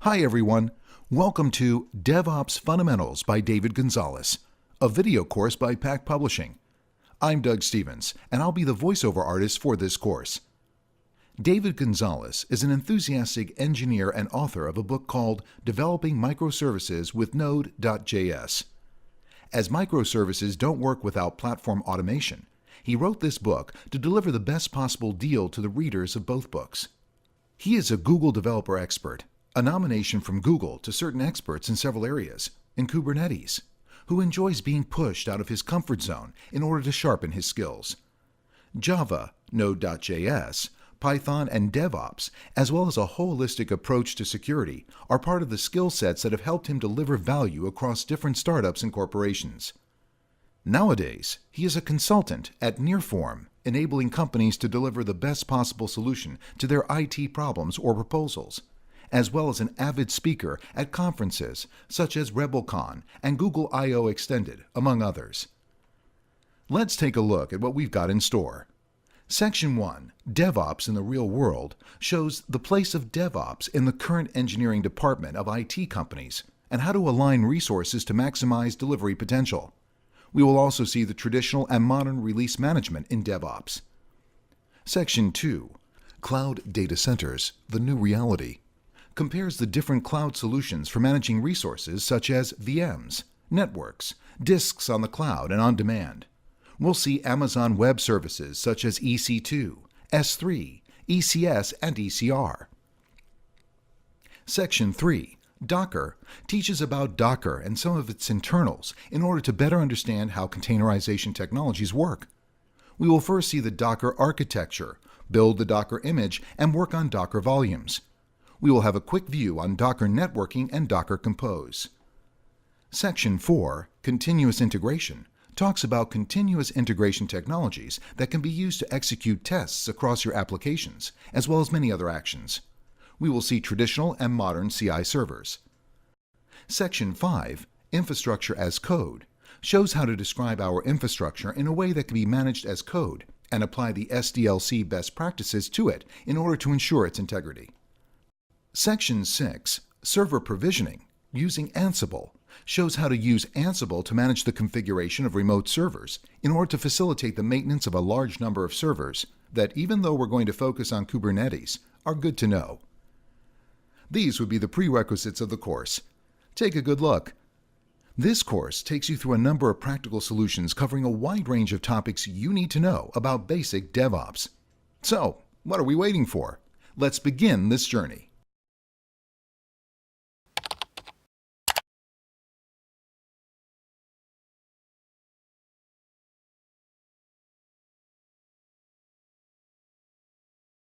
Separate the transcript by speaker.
Speaker 1: Hi everyone, welcome to DevOps Fundamentals by David Gonzalez, a video course by Pack Publishing. I'm Doug Stevens, and I'll be the voiceover artist for this course. David Gonzalez is an enthusiastic engineer and author of a book called Developing Microservices with Node.js. As microservices don't work without platform automation, he wrote this book to deliver the best possible deal to the readers of both books. He is a Google Developer Expert, a nomination from Google to certain experts in several areas, in Kubernetes, who enjoys being pushed out of his comfort zone in order to sharpen his skills. Java, Node.js, Python, and DevOps, as well as a holistic approach to security, are part of the skill sets that have helped him deliver value across different startups and corporations. Nowadays, he is a consultant at Nearform, enabling companies to deliver the best possible solution to their IT problems or proposals, as well as an avid speaker at conferences such as RebelCon and Google I/O Extended, among others. Let's take a look at what we've got in store. Section 1, DevOps in the Real World, shows the place of DevOps in the current engineering department of IT companies and how to align resources to maximize delivery potential. We will also see the traditional and modern release management in DevOps. Section 2, Cloud Data Centers, the New Reality, compares the different cloud solutions for managing resources such as VMs, networks, disks on the cloud and on demand. We'll see Amazon Web Services such as EC2, S3, ECS, and ECR. Section 3, Docker, teaches about Docker and some of its internals in order to better understand how containerization technologies work. We will first see the Docker architecture, build the Docker image, and work on Docker volumes. We will have a quick view on Docker networking and Docker Compose. Section 4, Continuous Integration, talks about continuous integration technologies that can be used to execute tests across your applications, as well as many other actions. We will see traditional and modern CI servers. Section 5, Infrastructure as Code, shows how to describe our infrastructure in a way that can be managed as code and apply the SDLC best practices to it in order to ensure its integrity. Section 6, Server Provisioning, using Ansible, shows how to use Ansible to manage the configuration of remote servers in order to facilitate the maintenance of a large number of servers that, even though we're going to focus on Kubernetes, are good to know. These would be the prerequisites of the course. Take a good look. This course takes you through a number of practical solutions covering a wide range of topics you need to know about basic DevOps. So, what are we waiting for? Let's begin this journey.